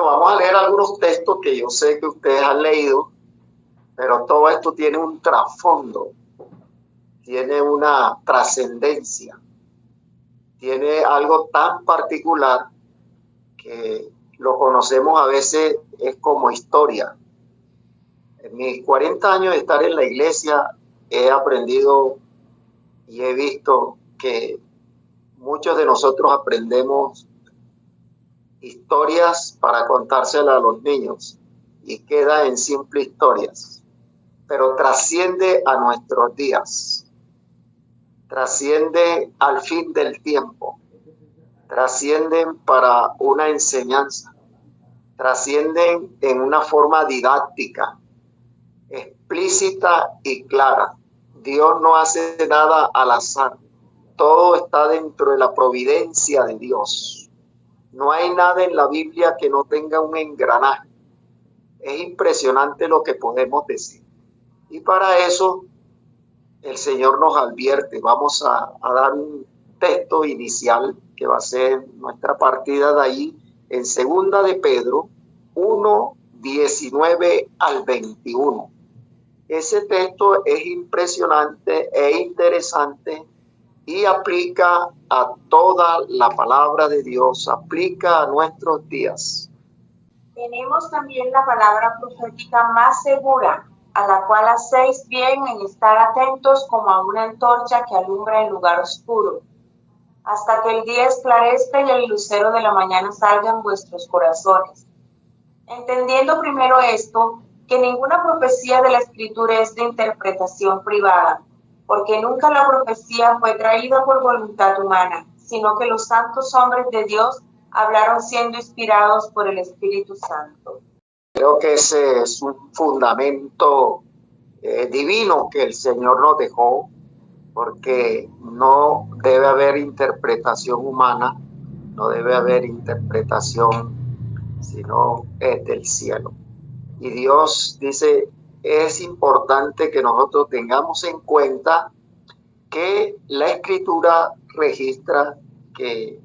Bueno, vamos a leer algunos textos que yo sé que ustedes han leído, pero todo esto tiene un trasfondo, tiene una trascendencia, tiene algo tan particular que lo conocemos a veces es como historia. En mis 40 años de estar en la iglesia he aprendido y he visto que muchos de nosotros aprendemos historias para contárselas a los niños y queda en simples historias, pero trasciende a nuestros días, trasciende al fin del tiempo, trascienden para una enseñanza, trascienden en una forma didáctica, explícita y clara. Dios no hace nada al azar, todo está dentro de la providencia de Dios. No hay nada en la Biblia que no tenga un engranaje. Es impresionante lo que podemos decir. Y para eso el Señor nos advierte. Vamos a dar un texto inicial que va a ser nuestra partida de ahí en 2 de Pedro 1, 19 al 21. Ese texto es impresionante e interesante y aplica a toda la palabra de Dios, aplica a nuestros días. Tenemos también la palabra profética más segura, a la cual hacéis bien en estar atentos como a una antorcha que alumbra en lugar oscuro, hasta que el día esclarezca y el lucero de la mañana salga en vuestros corazones. Entendiendo primero esto, que ninguna profecía de la Escritura es de interpretación privada, porque nunca la profecía fue traída por voluntad humana, sino que los santos hombres de Dios hablaron siendo inspirados por el Espíritu Santo. Creo que ese es un fundamento divino que el Señor nos dejó, porque no debe haber interpretación humana, no debe haber interpretación, sino es del cielo. Y Dios dice, es importante que nosotros tengamos en cuenta que la Escritura registra que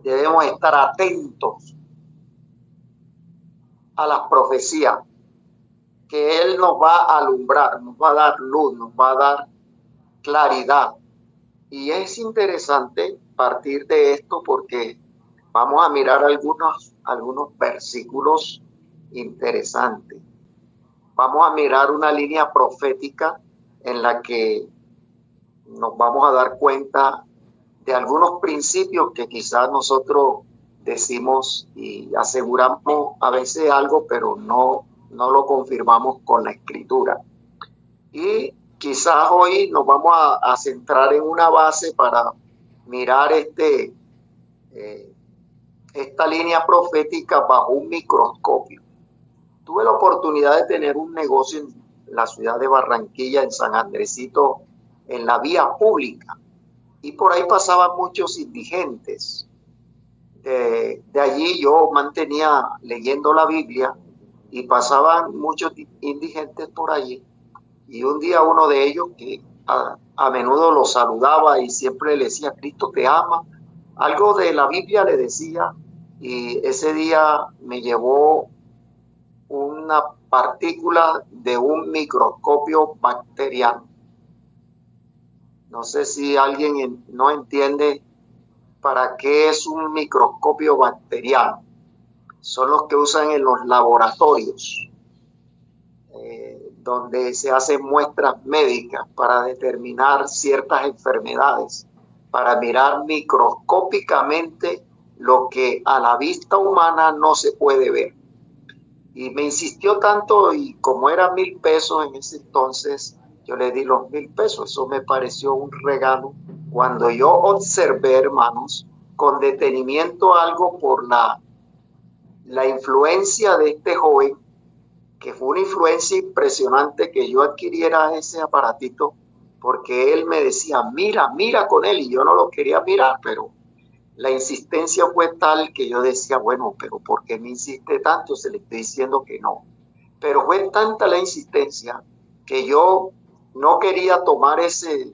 debemos estar atentos a las profecías, que Él nos va a alumbrar, nos va a dar luz, nos va a dar claridad. Y es interesante partir de esto porque vamos a mirar algunos versículos interesantes. Vamos a mirar una línea profética en la que nos vamos a dar cuenta de algunos principios que quizás nosotros decimos y aseguramos a veces algo, pero no lo confirmamos con la Escritura. Y quizás hoy nos vamos a centrar en una base para mirar esta línea profética bajo un microscopio. Tuve la oportunidad de tener un negocio en la ciudad de Barranquilla, en San Andresito, en la vía pública. Y por ahí pasaban muchos indigentes. De allí yo mantenía leyendo la Biblia y pasaban muchos indigentes por allí. Y un día uno de ellos, que a menudo lo saludaba y siempre le decía, Cristo te ama, algo de la Biblia le decía, y ese día me llevó una partícula de un microscopio bacteriano. No sé si alguien no entiende para qué es un microscopio bacteriano. Son los que usan en los laboratorios, donde se hacen muestras médicas para determinar ciertas enfermedades, para mirar microscópicamente lo que a la vista humana no se puede ver. Y me insistió tanto, y como era 1,000 pesos en ese entonces, yo le di los 1,000 pesos. Eso me pareció un regalo. Cuando yo observé, hermanos, con detenimiento algo por la influencia de este joven, que fue una influencia impresionante que yo adquiriera ese aparatito, porque él me decía, mira con él, y yo no lo quería mirar, pero la insistencia fue tal que yo decía, bueno, pero ¿por qué me insiste tanto? Se le estoy diciendo que no. Pero fue tanta la insistencia que yo no quería tomar ese,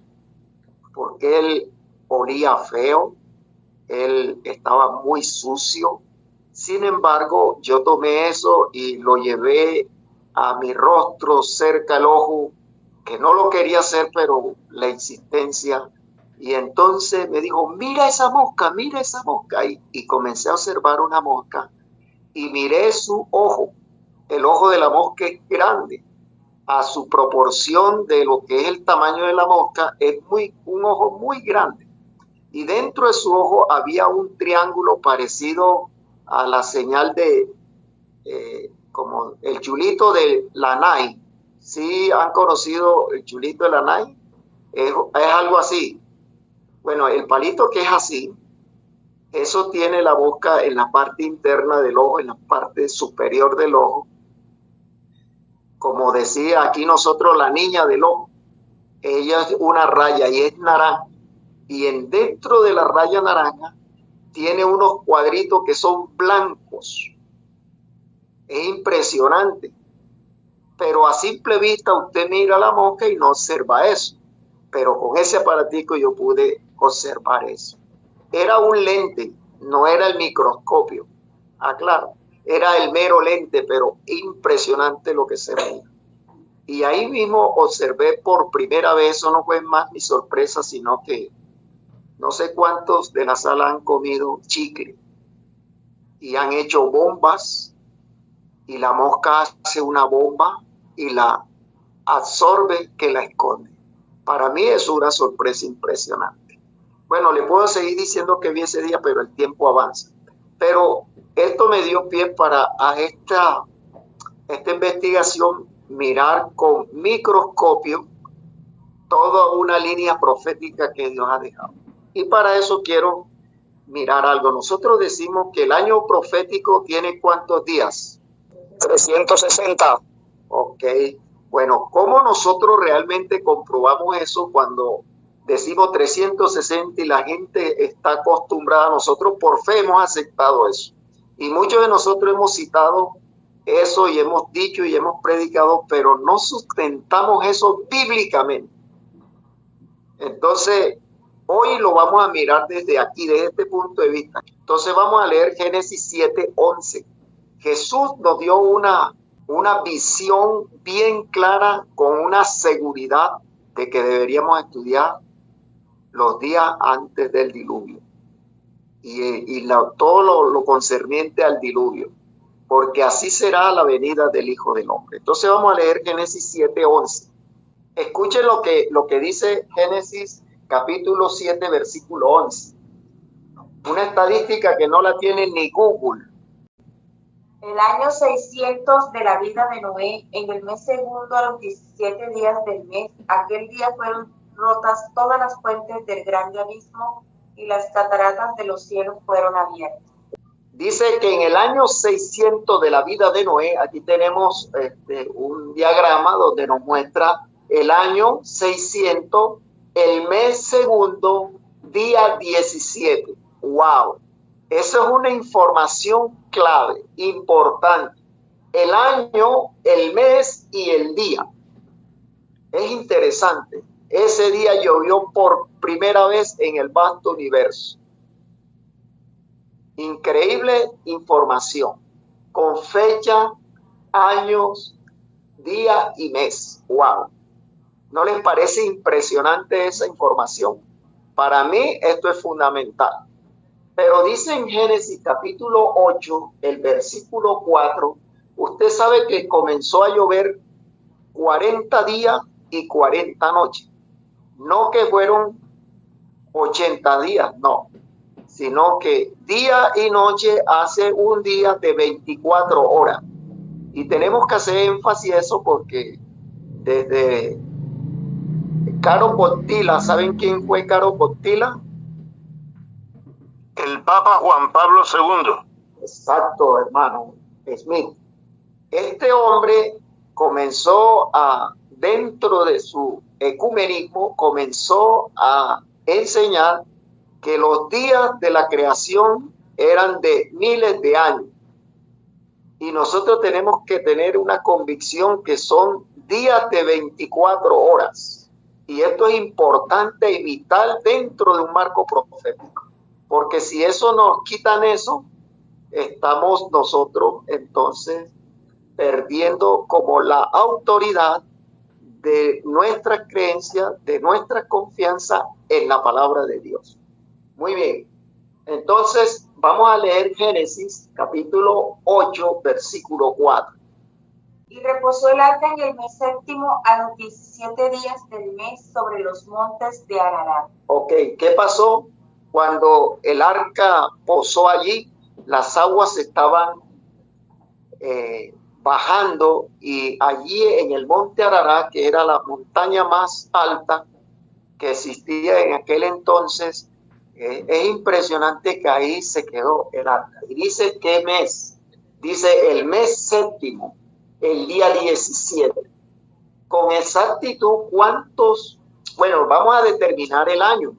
porque él olía feo, él estaba muy sucio, Sin embargo, yo tomé eso y lo llevé a mi rostro cerca al ojo, que no lo quería hacer, pero la insistencia. Y entonces me dijo, mira esa mosca. Y comencé a observar una mosca y miré su ojo. El ojo de la mosca es grande. A su proporción de lo que es el tamaño de la mosca, es un ojo muy grande. Y dentro de su ojo había un triángulo parecido a la señal de, como el chulito de Lanai. ¿Sí han conocido el chulito de Lanai? Es algo así. Bueno, el palito que es así, eso tiene la boca en la parte interna del ojo, en la parte superior del ojo. Como decía aquí nosotros, la niña del ojo. Ella es una raya y es naranja. Y dentro de la raya naranja tiene unos cuadritos que son blancos. Es impresionante. Pero a simple vista usted mira la mosca y no observa eso. Pero con ese aparatico yo pude observar eso. Era un lente, no era el microscopio. Claro, era el mero lente, pero impresionante lo que se veía. Y ahí mismo observé por primera vez, eso no fue más mi sorpresa, sino que no sé cuántos de la sala han comido chicle y han hecho bombas y la mosca hace una bomba y la absorbe que la esconde. Para mí es una sorpresa impresionante. Bueno, le puedo seguir diciendo que vi ese día, pero el tiempo avanza. Pero esto me dio pie para a esta investigación, mirar con microscopio toda una línea profética que Dios ha dejado. Y para eso quiero mirar algo. Nosotros decimos que el año profético tiene ¿cuántos días? 360. Ok. Bueno, ¿cómo nosotros realmente comprobamos eso cuando decimos 360 y la gente está acostumbrada? Nosotros por fe hemos aceptado eso. Y muchos de nosotros hemos citado eso y hemos dicho y hemos predicado, pero no sustentamos eso bíblicamente. Entonces, hoy lo vamos a mirar desde aquí, desde este punto de vista. Entonces vamos a leer Génesis 7:11. Jesús nos dio una visión bien clara con una seguridad de que deberíamos estudiar los días antes del diluvio y todo lo concerniente al diluvio, porque así será la venida del Hijo del Hombre. Entonces vamos a leer Génesis 7:11. Escuchen lo que dice Génesis capítulo 7, versículo 11. Una estadística que no la tiene ni Google. El año 600 de la vida de Noé, en el mes segundo a los 17 días del mes, aquel día fueron rotas todas las fuentes del grande abismo y las cataratas de los cielos fueron abiertas. Dice que en el año 600 de la vida de Noé, aquí tenemos un diagrama donde nos muestra el año 600, el mes segundo, día 17. ¡Wow! Eso es una información clave, importante. El año, el mes y el día. Es interesante. Ese día llovió por primera vez en el vasto universo. Increíble información. Con fecha, años, día y mes. ¡Wow! ¿No les parece impresionante esa información? Para mí esto es fundamental. Pero dice en Génesis capítulo 8, el versículo 4, usted sabe que comenzó a llover 40 días y 40 noches. No que fueron 80 días, no. Sino que día y noche hace un día de 24 horas. Y tenemos que hacer énfasis a eso porque desde Caro Bottila, ¿saben quién fue Caro Bottila? El Papa Juan Pablo II. Exacto, hermano Smith. Este hombre comenzó dentro de su ecumenismo, comenzó a enseñar que los días de la creación eran de miles de años. Y nosotros tenemos que tener una convicción que son días de 24 horas. Y esto es importante y vital dentro de un marco profético. Porque si eso nos quitan eso, estamos nosotros entonces perdiendo como la autoridad de nuestra creencia, de nuestra confianza en la palabra de Dios. Muy bien, entonces vamos a leer Génesis capítulo 8, versículo 4. Y reposó el arca en el mes séptimo a los 17 días del mes sobre los montes de Ararat. Ok, ¿qué pasó? Cuando el arca posó allí, las aguas estaban bajando, y allí en el monte Ararat, que era la montaña más alta que existía en aquel entonces, es impresionante que ahí se quedó el arca. Y dice, ¿qué mes? Dice el mes séptimo, el día 17. Con exactitud, ¿cuántos? Bueno, vamos a determinar el año.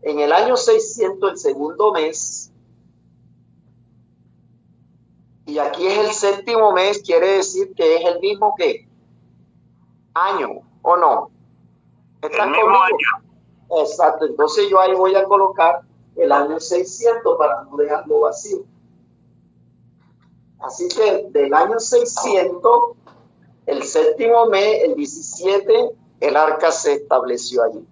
En el año 600, el segundo mes, y aquí es el séptimo mes, quiere decir que es el mismo que año, ¿o no? ¿Están conmigo? Año. Exacto, entonces yo ahí voy a colocar el año 600 para no dejarlo vacío. Así que del año 600, el séptimo mes, el 17, el arca se estableció allí.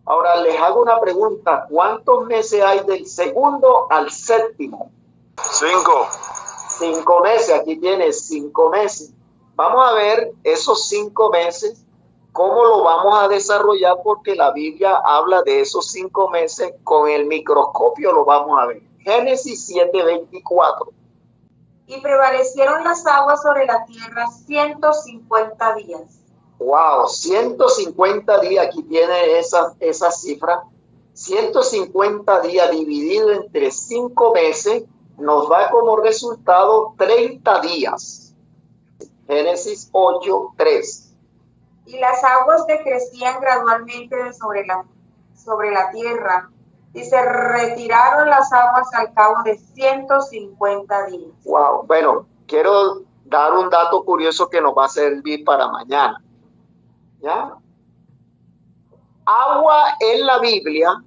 Ahora les hago una pregunta, ¿cuántos meses hay del segundo al séptimo? 5. 5 meses, aquí tienes 5 meses. Vamos a ver esos 5 meses, cómo lo vamos a desarrollar, porque la Biblia habla de esos 5 meses, con el microscopio lo vamos a ver. Génesis 7:24. Y prevalecieron las aguas sobre la tierra 150 días. Wow, 150 días, aquí tiene esa cifra. 150 días dividido entre 5 meses, nos da como resultado 30 días. Génesis 8:3. Y las aguas decrecían gradualmente de sobre la tierra, y se retiraron las aguas al cabo de 150 días. Wow, bueno, quiero dar un dato curioso que nos va a servir para mañana. ¿Ya? Agua en la Biblia,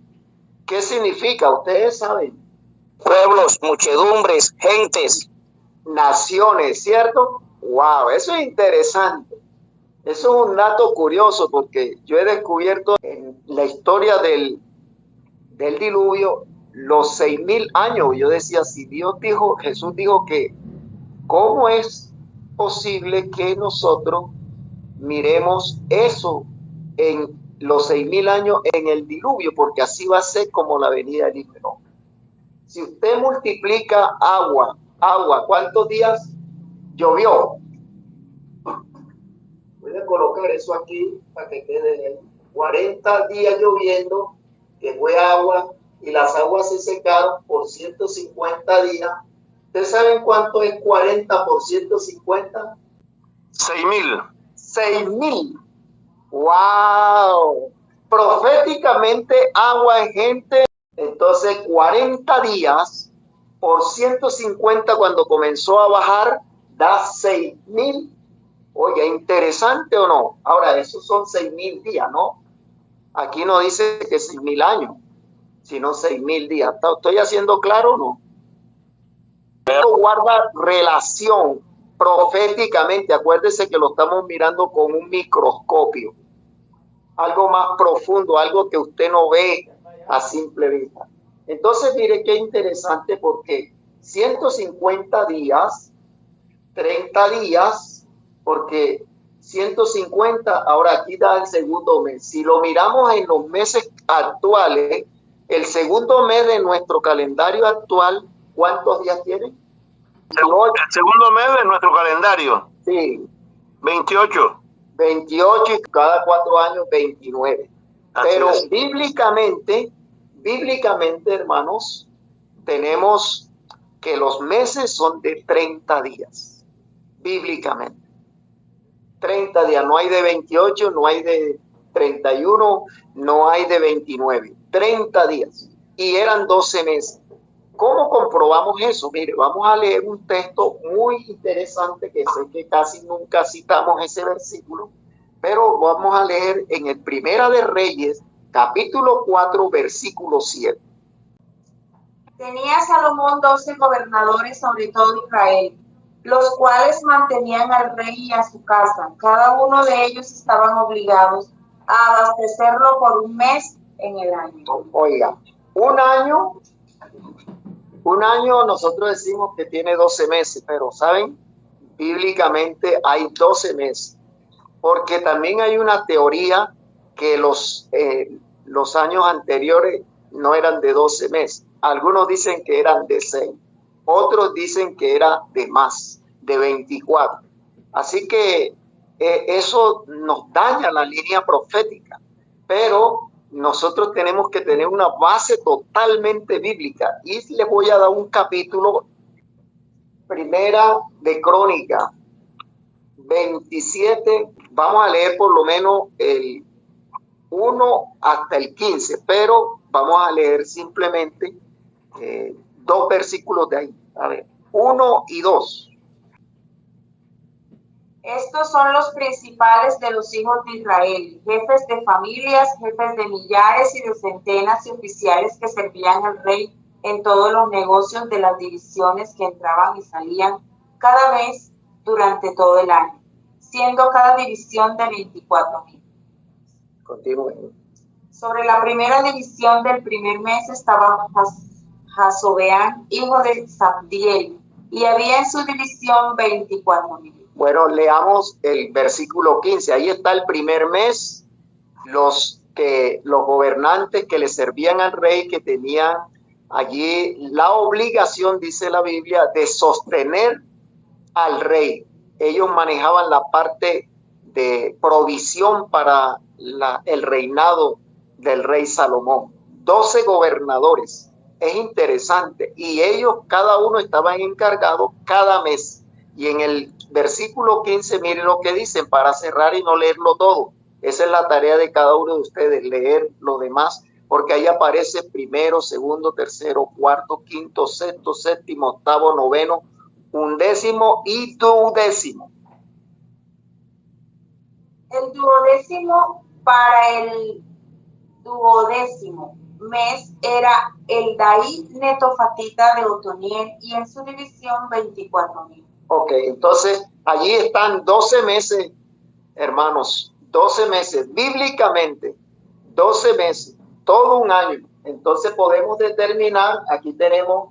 ¿qué significa? Ustedes saben. Pueblos, muchedumbres, gentes, naciones, ¿cierto? Wow, eso es interesante. Eso es un dato curioso, porque yo he descubierto en la historia del diluvio los 6.000 años. Yo decía, si Dios dijo, Jesús dijo que, ¿cómo es posible que nosotros miremos eso en los 6.000 años en el diluvio? Porque así va a ser como la venida del Hijo del Hombre. Si usted multiplica agua, ¿cuántos días llovió? Voy a colocar eso aquí para que quede ahí. 40 días lloviendo, que fue agua, y las aguas se secaron por 150 días. ¿Ustedes saben cuánto es 40 por 150? 6.000. 6.000. ¡Wow! Proféticamente, agua es gente. Entonces, 40 días por 150, cuando comenzó a bajar, da 6.000. Oye, ¿interesante o no? Ahora, esos son 6.000 días, ¿no? Aquí no dice que 6.000 años, sino 6.000 días. ¿Estoy haciendo claro o no? Esto guarda relación proféticamente. Acuérdese que lo estamos mirando con un microscopio. Algo más profundo, algo que usted no ve a simple vista. Entonces, mire qué interesante, porque 150 días, 30 días, porque 150, ahora aquí da el segundo mes. Si lo miramos en los meses actuales, el segundo mes de nuestro calendario actual, ¿cuántos días tiene? El segundo mes de nuestro calendario. Sí. 28. 28, y cada 4 años 29. Así Pero es. bíblicamente, hermanos, tenemos que los meses son de 30 días. Bíblicamente. 30 días, no hay de 28, no hay de 31, no hay de 29. 30 días. Y eran 12 meses. ¿Cómo comprobamos eso? Mire, vamos a leer un texto muy interesante, que sé que casi nunca citamos ese versículo, pero vamos a leer en el Primera de Reyes, capítulo 4, versículo 7. Tenía Salomón 12 gobernadores sobre todo Israel, los cuales mantenían al rey y a su casa. Cada uno de ellos estaban obligados a abastecerlo por un mes en el año. Oiga, un año nosotros decimos que tiene 12 meses, pero ¿saben? Bíblicamente hay 12 meses, porque también hay una teoría que los años anteriores no eran de 12 meses. Algunos dicen que eran de 6, otros dicen que era de más, de 24. Así que eso nos daña la línea profética, pero nosotros tenemos que tener una base totalmente bíblica. Y les voy a dar un capítulo, Primera de Crónica 27, vamos a leer por lo menos el 1 hasta el 15, pero vamos a leer simplemente 2 versículos de ahí. A ver, 1 y 2. Estos son los principales de los hijos de Israel, jefes de familias, jefes de millares y de centenas y oficiales que servían al rey en todos los negocios de las divisiones que entraban y salían cada mes durante todo el año, siendo cada división de 24,000. Continúen. Sobre la primera división del primer mes estaba Jasobeán, hijo de Zabdiel, y había en su división 24,000. Bueno, leamos el versículo 15. Ahí está el primer mes, los gobernantes que le servían al rey, que tenían allí la obligación, dice la Biblia, de sostener al rey. Ellos manejaban la parte de provisión para el reinado del rey Salomón. 12 gobernadores. Es interesante. Y ellos, cada uno, estaban encargados cada mes. Y en el versículo 15, miren lo que dicen, para cerrar y no leerlo todo. Esa es la tarea de cada uno de ustedes, leer lo demás, porque ahí aparece primero, segundo, tercero, cuarto, quinto, sexto, séptimo, octavo, noveno, undécimo y duodécimo. El duodécimo, para el duodécimo mes era el Daí Netofatita de Otoniel, y en su división 24,000. Ok, entonces allí están 12 meses, hermanos, 12 meses, bíblicamente, 12 meses, todo un año. Entonces podemos determinar, aquí tenemos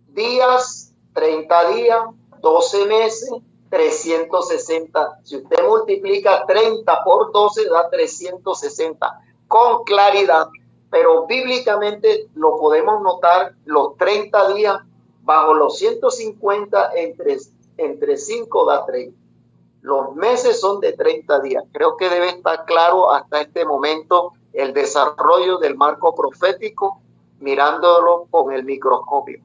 días, 30 días, 12 meses, 360. Si usted multiplica 30 por 12, da 360 con claridad, pero bíblicamente lo podemos notar, los 30 días bajo los 150 entre 5 da 30. Los meses son de 30 días. Creo que debe estar claro hasta este momento el desarrollo del marco profético mirándolo con el microscopio.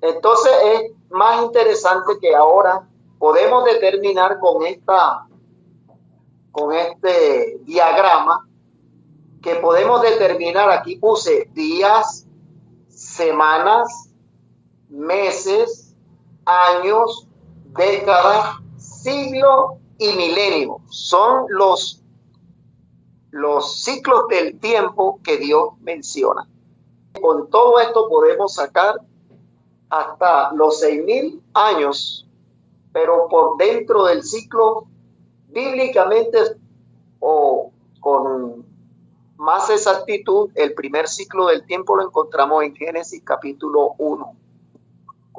Entonces es más interesante que ahora podemos determinar con este diagrama que podemos determinar, aquí puse días, semanas, meses, años, décadas, siglo y milenio. Son los ciclos del tiempo que Dios menciona. Con todo esto podemos sacar hasta los 6,000 años, pero por dentro del ciclo, bíblicamente o con más exactitud, el primer ciclo del tiempo lo encontramos en Génesis capítulo 1,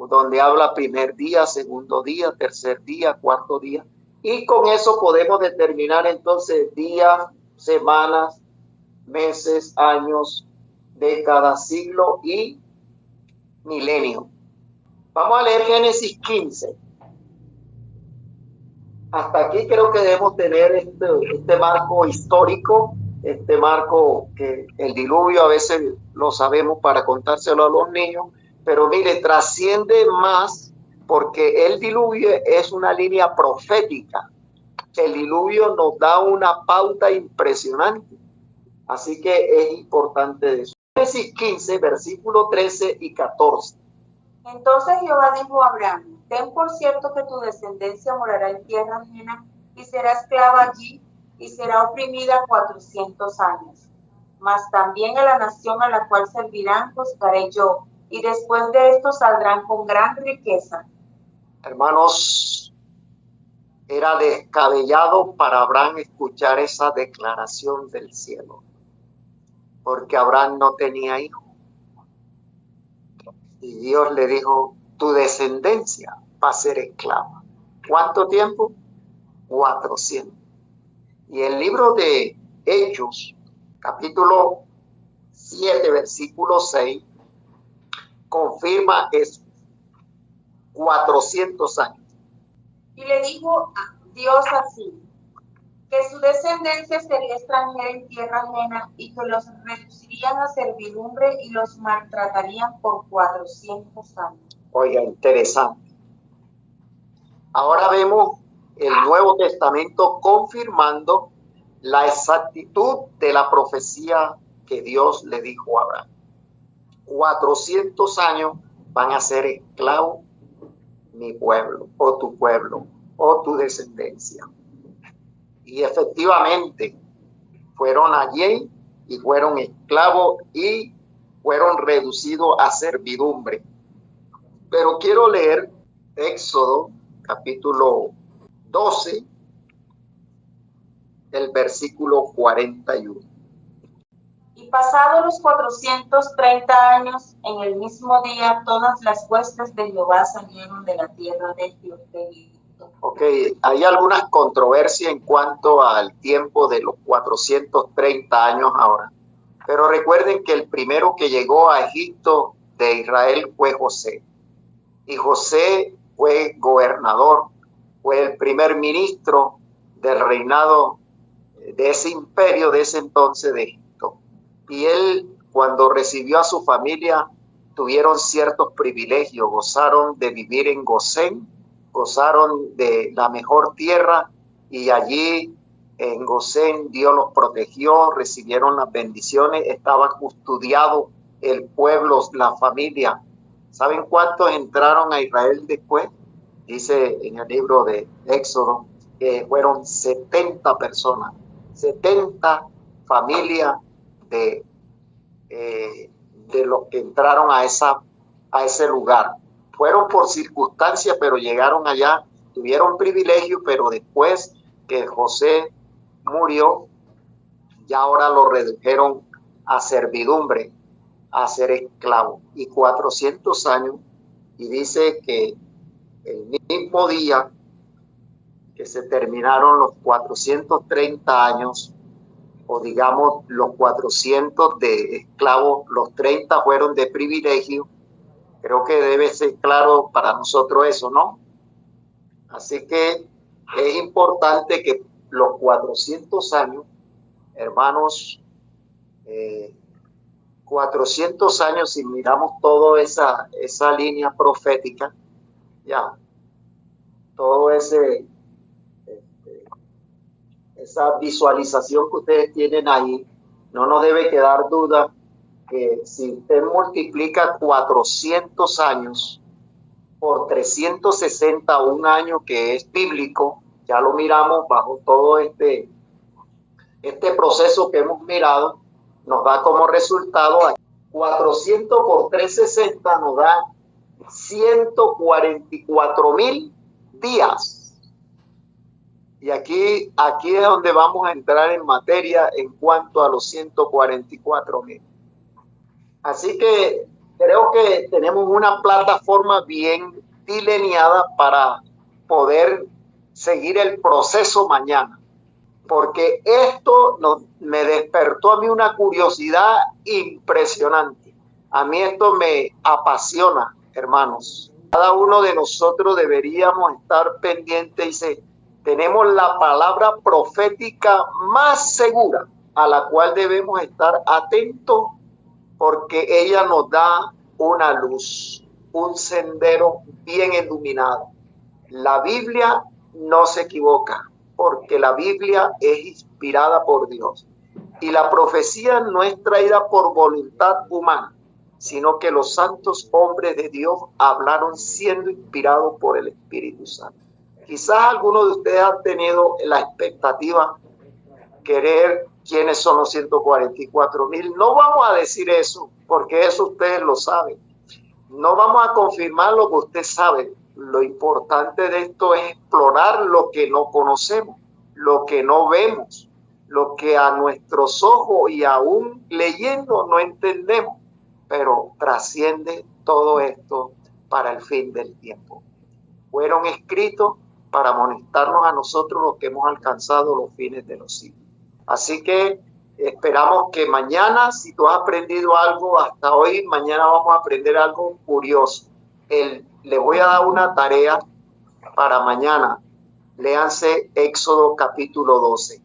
donde habla primer día, segundo día, tercer día, cuarto día, y con eso podemos determinar entonces días, semanas, meses, años, décadas, siglo y milenio. Vamos a leer Génesis 15. Hasta aquí creo que debemos tener este marco histórico, este marco que el diluvio a veces lo sabemos para contárselo a los niños, pero mire, trasciende más porque el diluvio es una línea profética. El diluvio nos da una pauta impresionante, así que es importante eso. Génesis 15, versículo 13 y 14. Entonces Jehová dijo a Abraham: ten por cierto que tu descendencia morará en tierra ajena y será esclava allí y será oprimida 400 años. Mas también a la nación a la cual servirán juzgaré yo, y después de esto saldrán con gran riqueza. Hermanos, era descabellado para Abraham escuchar esa declaración del cielo, porque Abraham no tenía hijo. Y Dios le dijo, tu descendencia va a ser esclava. ¿Cuánto tiempo? 400. Y el libro de Hechos, capítulo 7, versículo 6, confirma eso. 400 años. Y le dijo a Dios así, que su descendencia sería extranjera en tierra ajena y que los reducirían a servidumbre y los maltratarían por 400 años. Oiga, interesante. Ahora vemos el Nuevo Testamento confirmando la exactitud de la profecía que Dios le dijo a Abraham. 400 años van a ser esclavos mi pueblo, o tu descendencia. Y efectivamente fueron allí y fueron esclavos y fueron reducidos a servidumbre. Pero quiero leer Éxodo capítulo 12, el versículo 41. Y pasados los 430 años, en el mismo día, todas las huestes de Jehová salieron de la tierra de Egipto. Ok, hay algunas controversias en cuanto al tiempo de los 430 años ahora. Pero recuerden que el primero que llegó a Egipto de Israel fue José. Y José fue gobernador, fue el primer ministro del reinado de ese imperio de ese entonces de Egipto. Y él, cuando recibió a su familia, tuvieron ciertos privilegios, gozaron de vivir en Gosén, gozaron de la mejor tierra y allí en Gosén Dios los protegió, recibieron las bendiciones, estaba custodiado el pueblo, la familia. ¿Saben cuántos entraron a Israel después? Dice en el libro de Éxodo que fueron 70 personas, 70 familias de los que entraron a ese lugar. Fueron por circunstancias, pero llegaron allá, tuvieron privilegio, pero después que José murió, ya ahora lo redujeron a servidumbre, a ser esclavo. Y 400 años, y dice que el mismo día que se terminaron los 430 años, o digamos los 400 de esclavos, los 30 fueron de privilegio. Creo que debe ser claro para nosotros eso, ¿no? Así que es importante que los 400 años, hermanos, 400 años, si miramos toda esa línea profética, ya, todo esa visualización que ustedes tienen ahí, no nos debe quedar duda que si usted multiplica 400 años por 360, un año que es bíblico, ya lo miramos bajo todo este proceso que hemos mirado, nos da como resultado 400 por 360 nos da 144,000 días. Y aquí es donde vamos a entrar en materia en cuanto a los 144,000. Así que creo que tenemos una plataforma bien delineada para poder seguir el proceso mañana. Porque esto me despertó a mí una curiosidad impresionante. A mí esto me apasiona, hermanos. Cada uno de nosotros deberíamos estar pendientes y dice, tenemos la palabra profética más segura a la cual debemos estar atentos porque ella nos da una luz, un sendero bien iluminado. La Biblia no se equivoca porque la Biblia es inspirada por Dios y la profecía no es traída por voluntad humana, sino que los santos hombres de Dios hablaron siendo inspirados por el Espíritu Santo. Quizás algunos de ustedes han tenido la expectativa querer quiénes son los 144,000. No vamos a decir eso, porque eso ustedes lo saben. No vamos a confirmar lo que usted sabe. Lo importante de esto es explorar lo que no conocemos, lo que no vemos, lo que a nuestros ojos y aún leyendo no entendemos, pero trasciende todo esto para el fin del tiempo. Fueron escritos para amonestarnos a nosotros los que hemos alcanzado los fines de los siglos. Así que esperamos que mañana, si tú has aprendido algo hasta hoy, mañana vamos a aprender algo curioso. Les voy a dar una tarea para mañana. Léanse Éxodo capítulo 12.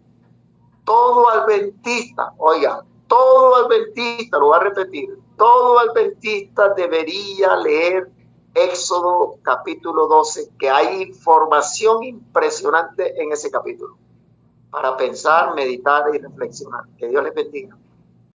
Todo adventista, oiga, todo adventista, lo voy a repetir, todo adventista debería leer Éxodo capítulo 12, que hay información impresionante en ese capítulo para pensar, meditar y reflexionar. Que Dios les bendiga.